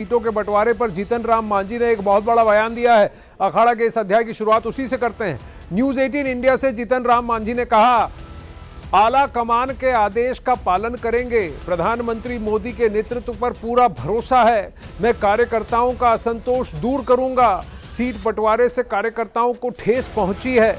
सीटों के बंटवारे पर जीतन राम मांझी ने एक बहुत बड़ा बयान दिया है। अखाड़ा के इस अध्याय की शुरुआत उसी से करते हैं। न्यूज 18 इंडिया से जीतन राम मांझी ने कहा, आला कमान के आदेश का पालन करेंगे। प्रधानमंत्री मोदी के नेतृत्व पर पूरा भरोसा है। मैं कार्यकर्ताओं का असंतोष दूर करूंगा। सीट बंटवारे से कार्यकर्ताओं को ठेस पहुंची है।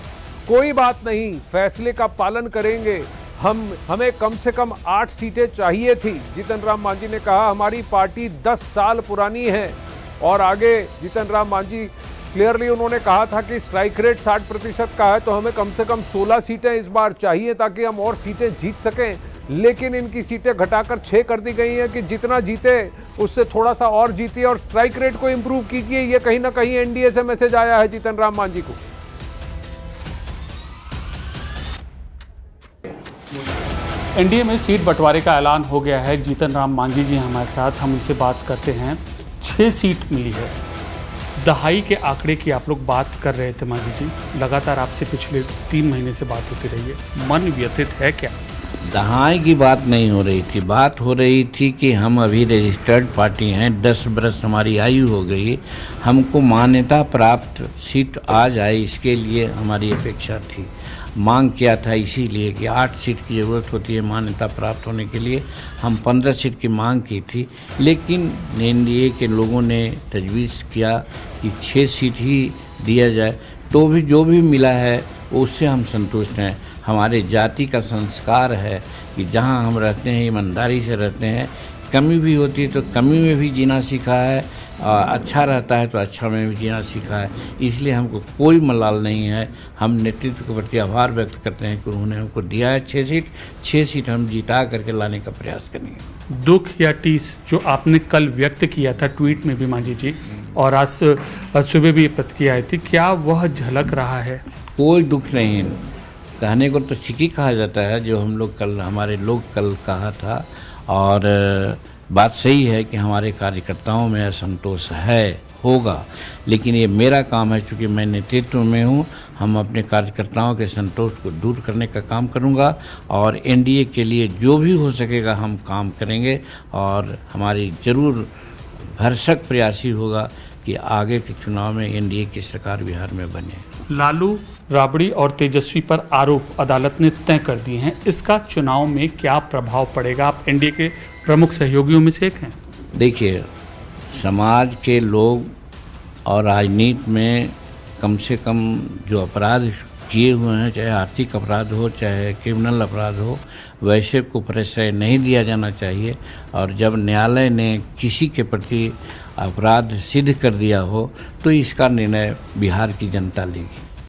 कोई बात नहीं, फैसले का पालन करेंगे। हमें कम से कम 8 सीटें चाहिए थी। जीतन राम मांझी ने कहा, हमारी पार्टी 10 साल पुरानी है। और आगे जीतन राम मांझी क्लियरली उन्होंने कहा था कि स्ट्राइक रेट 60% का है, तो हमें कम से कम 16 सीटें इस बार चाहिए ताकि हम और सीटें जीत सकें। लेकिन इनकी सीटें घटाकर 6 कर दी गई हैं कि जितना जीते उससे थोड़ा सा और जीतिए और स्ट्राइक रेट को इंप्रूव कीजिए। ये कहीं ना कहीं एनडीए से मैसेज आया है जीतन राम मांझी को। एनडीए में सीट बंटवारे का ऐलान हो गया है। जीतन राम मांझी जी हमारे साथ, हम उनसे बात करते हैं। 6 सीट मिली है। दहाई के आंकड़े की आप लोग बात कर रहे थे मांझी जी, लगातार आपसे पिछले 3 महीने से बात होती रही है। मन व्यथित है क्या? दहाई की बात नहीं हो रही थी, बात हो रही थी कि हम अभी रजिस्टर्ड पार्टी हैं, 10 बरस हमारी आयु हो गई, हमको मान्यता प्राप्त सीट आ जाए, इसके लिए हमारी अपेक्षा थी। मांग किया था इसीलिए कि 8 सीट की ज़रूरत होती है मान्यता प्राप्त होने के लिए। हम 15 सीट की मांग की थी, लेकिन एनडीए के लोगों ने तजवीज़ किया कि 6 सीट ही दिया जाए। तो भी जो भी मिला है उससे हम संतुष्ट हैं। हमारे जाति का संस्कार है कि जहाँ हम रहते हैं ईमानदारी से रहते हैं। कमी भी होती है तो कमी में भी जीना सीखा है, अच्छा रहता है तो अच्छा में भी जीना सीखा है। इसलिए हमको कोई मलाल नहीं है। हम नेतृत्व के प्रति आभार व्यक्त करते हैं कि उन्होंने हमको दिया है 6 सीट हम जीता करके लाने का प्रयास करेंगे। दुख या टीस जो आपने कल व्यक्त किया था ट्वीट में भी मांझी जी, और आज सुबह भी ये प्रतिक्रिया आई थी, क्या वह झलक रहा है? कोई दुख नहीं, कहने को तो ठीक ही कहा जाता है जो हम लोग कल हमारे लोग कल कहा था। और बात सही है कि हमारे कार्यकर्ताओं में असंतोष है, होगा, लेकिन ये मेरा काम है। चूँकि मैं नेतृत्व में हूँ, हम अपने कार्यकर्ताओं के संतोष को दूर करने का काम करूँगा और एनडीए के लिए जो भी हो सकेगा हम काम करेंगे। और हमारी ज़रूर भरसक प्रयास ही होगा कि आगे के चुनाव में एनडीए की सरकार बिहार में बने। लालू, राबड़ी और तेजस्वी पर आरोप अदालत ने तय कर दिए हैं। इसका चुनाव में क्या प्रभाव पड़ेगा? आप एनडीए के प्रमुख सहयोगियों में से एक हैं। देखिए, समाज के लोग और राजनीति में कम से कम जो अपराध किए हुए हैं, चाहे आर्थिक अपराध हो चाहे क्रिमिनल अपराध हो, वैसे को प्रश्रय नहीं दिया जाना चाहिए। और जब न्यायालय ने किसी के प्रति अपराध सिद्ध कर दिया हो तो इसका निर्णय बिहार की जनता लेगी।